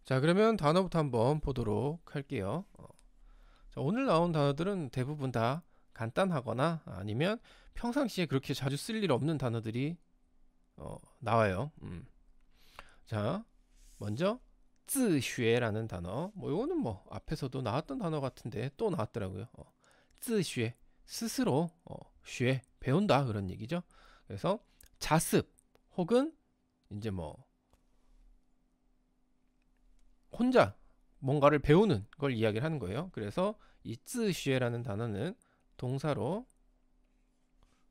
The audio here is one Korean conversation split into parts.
자, 그러면 단어부터 한번 보도록 할게요. 자, 오늘 나온 단어들은 대부분 다 간단하거나 아니면 평상시에 그렇게 자주 쓸 일 없는 단어들이 나와요. 자, 먼저 自学라는 단어. 뭐 이거는 뭐 앞에서도 나왔던 단어 같은데 또 나왔더라고요. 自学 스스로 学 배운다 그런 얘기죠. 그래서 자습 혹은 이제 뭐 혼자 뭔가를 배우는 걸 이야기를 하는 거예요. 그래서 이 自学라는 단어는 동사로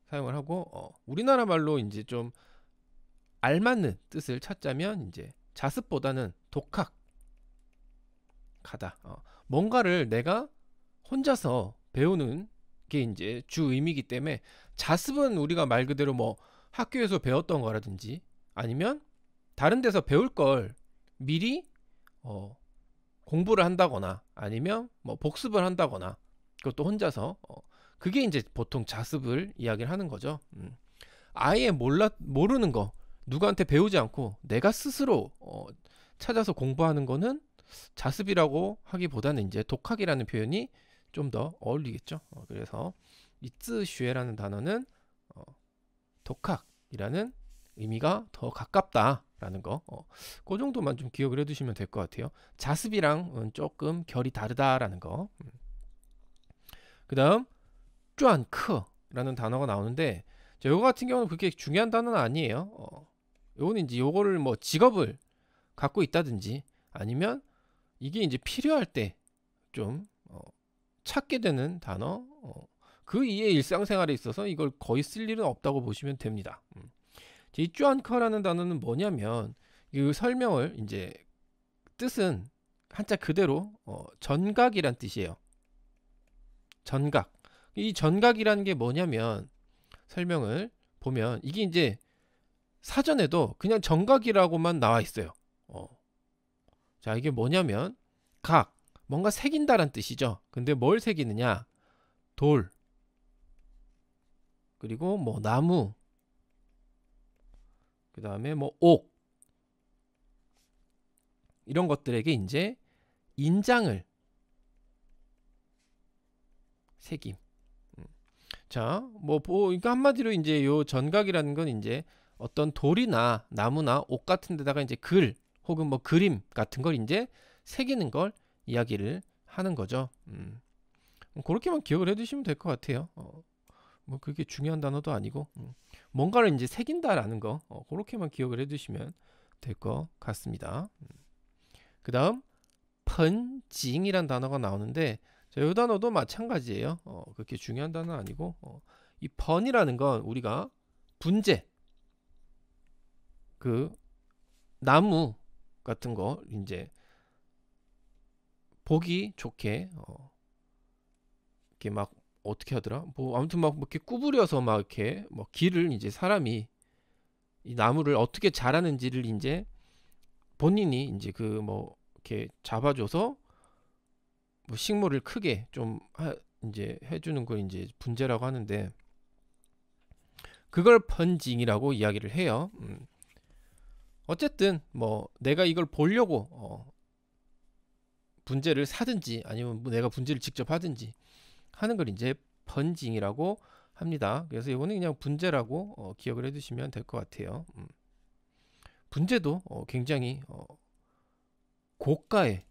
사용을 하고 우리나라 말로 이제 좀 알맞는 뜻을 찾자면 이제 자습보다는 독학하다. 뭔가를 내가 혼자서 배우는 게 이제 주 의미이기 때문에 자습은 우리가 말 그대로 뭐 학교에서 배웠던 거라든지 아니면 다른 데서 배울 걸 미리 어, 공부를 한다거나 아니면 뭐 복습을 한다거나 그것도 혼자서 그게 이제 보통 자습을 이야기를 하는 거죠. 아예 모르는 거 누구한테 배우지 않고 내가 스스로 찾아서 공부하는 거는 자습이라고 하기보다는 이제 독학이라는 표현이 좀 더 어울리겠죠. 그래서 이 自学라는 단어는 독학이라는 의미가 더 가깝다라는 거. 그 정도만 좀 기억을 해두시면 될 것 같아요. 자습이랑은 조금 결이 다르다라는 거. 그다음 赚课라는 단어가 나오는데 이거 같은 경우는 그렇게 중요한 단어는 아니에요. 요거는 이제 요거를 뭐 직업을 갖고 있다든지 아니면 이게 이제 필요할 때 좀 찾게 되는 단어. 그 이에 일상생활에 있어서 이걸 거의 쓸 일은 없다고 보시면 됩니다. 이 쭈안커라는 단어는 뭐냐면 이 설명을 이제 뜻은 한자 그대로 전각이란 뜻이에요. 전각. 이 전각이라는 게 뭐냐면 설명을 보면 이게 이제 사전에도 그냥 정각이라고만 나와 있어요. 자, 이게 뭐냐면 각 뭔가 새긴다란 뜻이죠. 근데 뭘 새기느냐? 돌 그리고 뭐 나무 그 다음에 뭐 옥 이런 것들에게 이제 인장을 새김. 자, 그러니까 한마디로 이제 요 전각이라는 건 이제 어떤 돌이나 나무나 옥 같은 데다가 이제 글 혹은 뭐 그림 같은 걸 이제 새기는 걸 이야기를 하는 거죠. 그렇게만 기억을 해두시면 될 것 같아요. 뭐 그게 중요한 단어도 아니고 뭔가를 이제 새긴다라는 거 그렇게만 기억을 해두시면 될 것 같습니다. 그 다음 펀징이란 단어가 나오는데 자, 이 단어도 마찬가지예요. 그렇게 중요한 단어는 아니고 이 번이라는 건 우리가 분재 그 나무 같은 거 이제 보기 좋게 이렇게 막 어떻게 하더라? 뭐 아무튼 막 이렇게 구부려서 막 이렇게 뭐 길을 이제 사람이 이 나무를 어떻게 자라는지를 이제 본인이 이제 그 뭐 이렇게 잡아줘서 뭐 식물을 크게 좀 이제 해주는 걸 이제 분재라고 하는데 그걸 펀징이라고 이야기를 해요. 어쨌든 뭐 내가 이걸 보려고 분재를 사든지 아니면 뭐 내가 분재를 직접 하든지 하는 걸 이제 펀징이라고 합니다. 그래서 이거는 그냥 분재라고 기억을 해두시면 될 것 같아요. 분재도 굉장히 고가의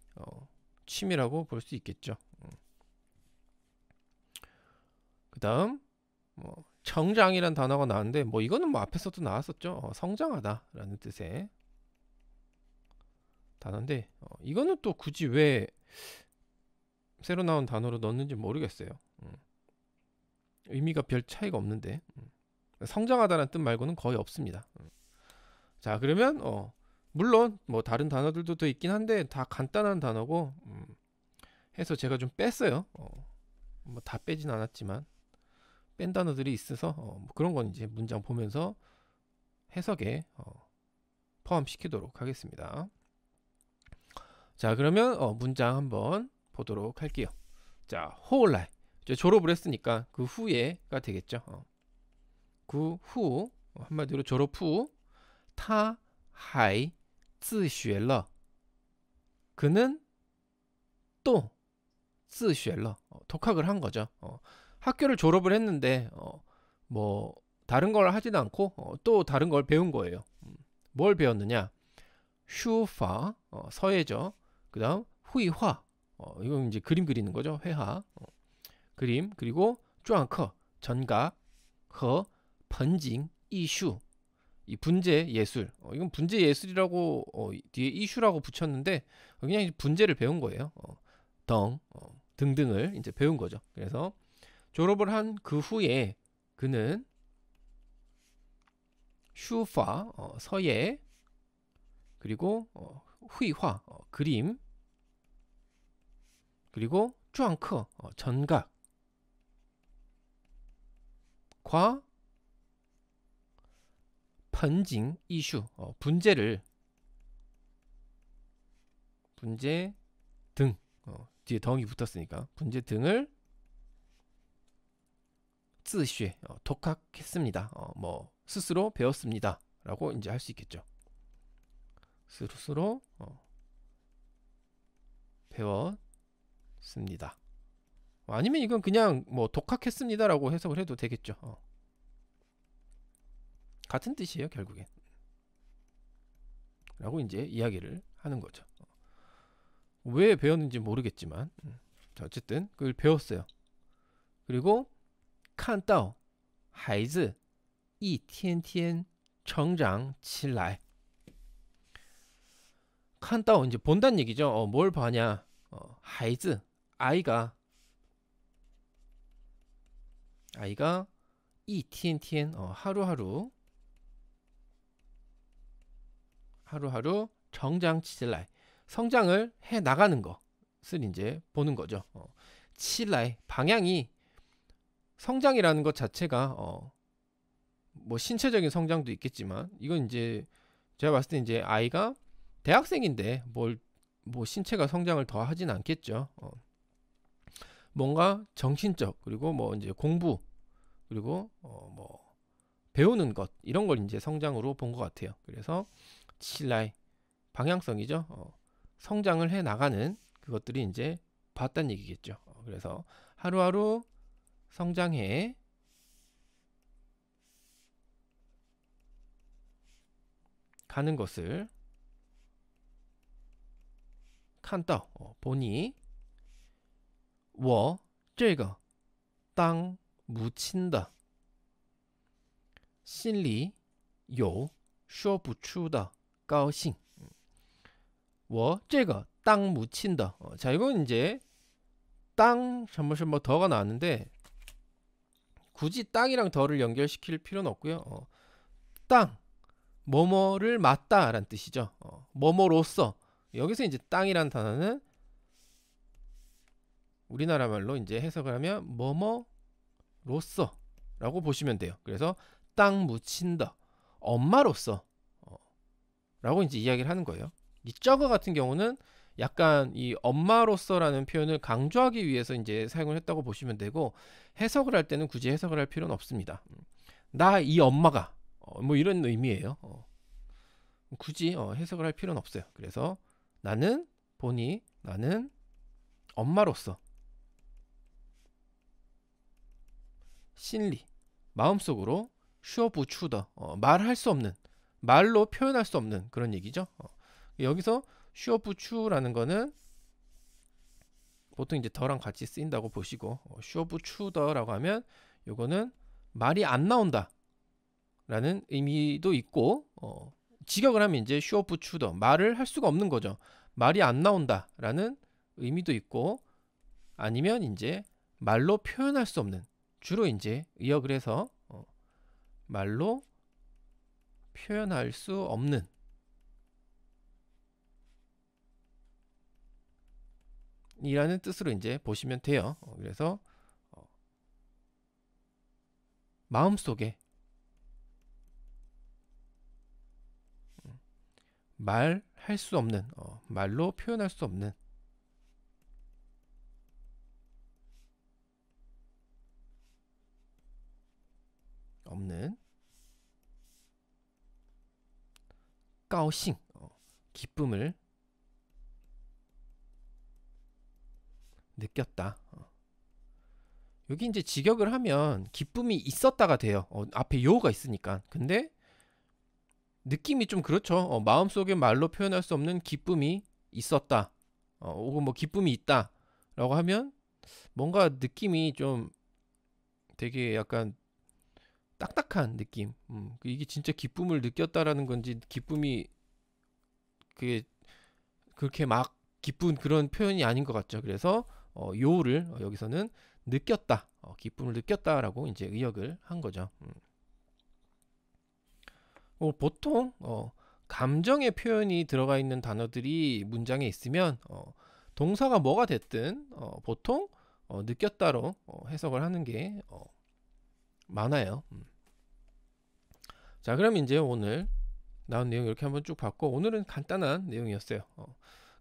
취미라고 볼 수 있겠죠. 그 다음 뭐成장이란 단어가 나왔는데 뭐 이거는 뭐 앞에서도 나왔었죠. 성장하다라는 뜻의 단어인데 이거는 또 굳이 왜 새로 나온 단어로 넣었는지 모르겠어요. 의미가 별 차이가 없는데 성장하다라는 뜻 말고는 거의 없습니다. 자, 그러면 물론 뭐 다른 단어들도 더 있긴 한데 다 간단한 단어고 해서 제가 좀 뺐어요. 뭐 다 빼진 않았지만 뺀 단어들이 있어서 뭐 그런 건 이제 문장 보면서 해석에 포함시키도록 하겠습니다. 자, 그러면 문장 한번 보도록 할게요. 자, 호울라이 이제 졸업을 했으니까 그 후에가 되겠죠. 그 후 한마디로 졸업 후他还自学了 그는 또 自学了 독학을 한 거죠. 학교를 졸업을 했는데 뭐 다른 걸 하지도 않고 또 다른 걸 배운 거예요. 뭘 배웠느냐? 슈파 서예죠. 그다음 후이화 이건 이제 그림 그리는 거죠. 회화 그림 그리고 쭈앙커 전각 허 번징 이슈 이 분재 예술 이건 분재 예술이라고 뒤에 이슈라고 붙였는데 그냥 분재를 배운 거예요. 등등을 이제 배운 거죠. 그래서 졸업을 한 그 후에 그는 슈파 서예 그리고 후이화 그림 그리고 쭈앙커 전각 과 번징 이슈 분재 등 뒤에 덩이 붙었으니까 분재 등을 自学 독학했습니다. 뭐 스스로 배웠습니다. 라고 이제 할 수 있겠죠. 스스로 배웠습니다. 아니면 이건 그냥 뭐 독학했습니다라고 해석을 해도 되겠죠. 같은 뜻이에요, 결국엔. 라고 이제 이야기를 하는 거죠. 왜 배웠는지 모르겠지만 자, 어쨌든 그걸 배웠어요. 그리고 看到孩子一天天成长起来 看到 이제 본다는 얘기죠. 뭘 봐냐? 孩子 아이가 一天天 하루하루 成长起来 성장을 해 나가는 것을 이제 보는 거죠. 起来 방향이 성장이라는 것 자체가 뭐 신체적인 성장도 있겠지만 이건 이제 제가 봤을 때 이제 아이가 대학생인데 뭐 신체가 성장을 더 하진 않겠죠. 뭔가 정신적 그리고 뭐 이제 공부 그리고 뭐 배우는 것 이런 걸 이제 성장으로 본 것 같아요. 그래서 칠라이 방향성이죠. 성장을 해 나가는 그것들이 이제 봤다는 얘기겠죠. 그래서 하루하루 성장해 가는 것을 看到 보니 我这个当母亲的心里有说不出的高兴我这个当母亲的 자 이건 이제 땅什么什么더가 나왔는데 굳이 땅이랑 더를 연결시킬 필요는 없고요. 땅 뭐뭐를 맞다라는 뜻이죠. 뭐뭐로서 여기서 이제 땅이란 단어는 우리나라 말로 이제 해석을 하면 뭐뭐로서라고 보시면 돼요. 그래서 땅 묻힌다 엄마로서 라고 이제 이야기를 하는 거예요. 이 저거 같은 경우는 약간 이 엄마로서라는 표현을 강조하기 위해서 이제 사용을 했다고 보시면 되고 해석을 할 때는 굳이 해석을 할 필요는 없습니다. 나 이 엄마가 뭐 이런 의미예요. 굳이 해석을 할 필요는 없어요. 그래서 나는 보니 나는 엄마로서 심리 마음속으로 슈어부추더 말할 수 없는 말로 표현할 수 없는 그런 얘기죠. 여기서 슈어부추라는 거는 보통 이제 더랑 같이 쓰인다고 보시고 슈어부추더라고 하면 요거는 말이 안 나온다 라는 의미도 있고 직역을 하면 이제 슈어부추더 말을 할 수가 없는 거죠. 말이 안 나온다 라는 의미도 있고 아니면 이제 말로 표현할 수 없는 주로 이제 의역을 해서 말로 표현할 수 없는 이라는 뜻으로 이제 보시면 돼요. 그래서 마음속에 말할 수 없는 말로 표현할 수 없는 가오싱 기쁨을 느꼈다. 여기 이제 직역을 하면 기쁨이 있었다가 돼요. 앞에 요가 있으니까. 근데 느낌이 좀 그렇죠. 마음속에 말로 표현할 수 없는 기쁨이 있었다. 혹은 뭐 기쁨이 있다. 라고 하면 뭔가 느낌이 좀 되게 약간 딱딱한 느낌. 이게 진짜 기쁨을 느꼈다라는 건지 기쁨이 그게 그렇게 막 기쁜 그런 표현이 아닌 것 같죠. 그래서 요를 여기서는 느꼈다. 기쁨을 느꼈다라고 이제 의역을 한 거죠. 보통 감정의 표현이 들어가 있는 단어들이 문장에 있으면 동사가 뭐가 됐든 보통 느꼈다로 해석을 하는 게 많아요. 자, 그럼 이제 오늘 나온 내용 이렇게 한번 쭉 봤고, 오늘은 간단한 내용이었어요.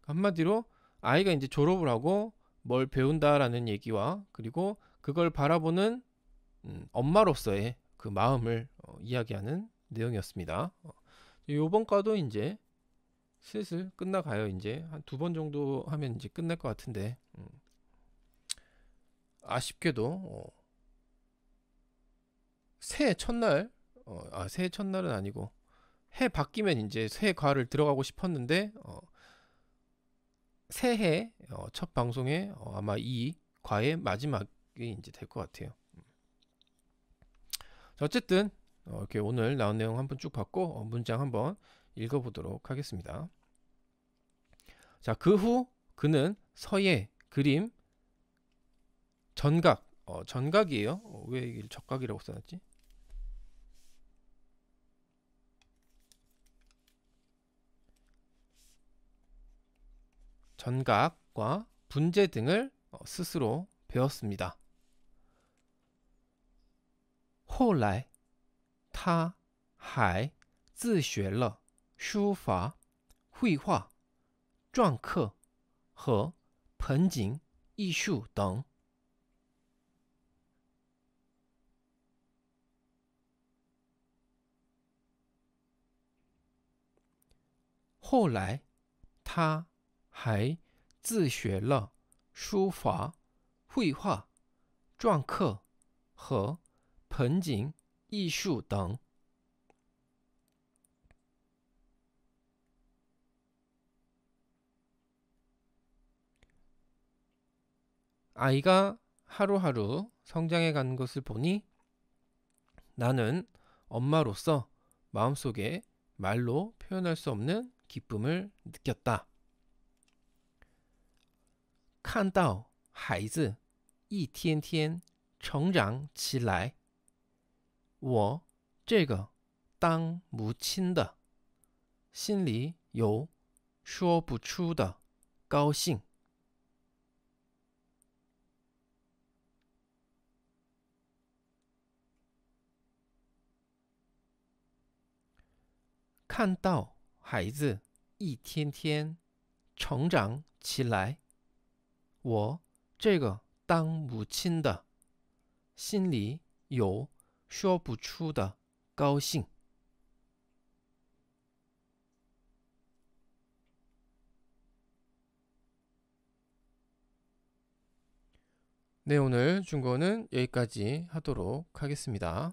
한마디로 아이가 이제 졸업을 하고 뭘 배운다라는 얘기와 그리고 그걸 바라보는 엄마로서의 그 마음을 이야기하는 내용이었습니다. 요번 과도 이제 슬슬 끝나가요. 이제 한 2번 정도 하면 이제 끝날 것 같은데 아쉽게도 새해 첫날 새해 첫날은 아니고 해 바뀌면 이제 새 과를 들어가고 싶었는데 새해 첫 방송에 아마 이 과의 마지막이 이제 될 것 같아요. 자, 어쨌든 이렇게 오늘 나온 내용 한번 쭉 봤고 문장 한번 읽어보도록 하겠습니다. 자, 그 후 그는 서예, 그림, 전각, 전각이에요. 왜 이걸 적각이라고 써놨지? 전각과 분재 등을 스스로 배웠습니다. 后来他还自学了书法、绘画、篆刻和盆景艺术等。后来他还自学了书法、绘画、篆刻和盆景艺术等。 아이가 하루하루 성장해 가는 것을 보니 나는 엄마로서 마음속에 말로 표현할 수 없는 기쁨을 느꼈다. 看到孩子一天天成长起来，我这个当母亲的心里有说不出的高兴。看到孩子一天天成长起来，我这个当母亲的心里有说不出的高兴。 네, 오늘 중국어는 여기까지 하도록 하겠습니다.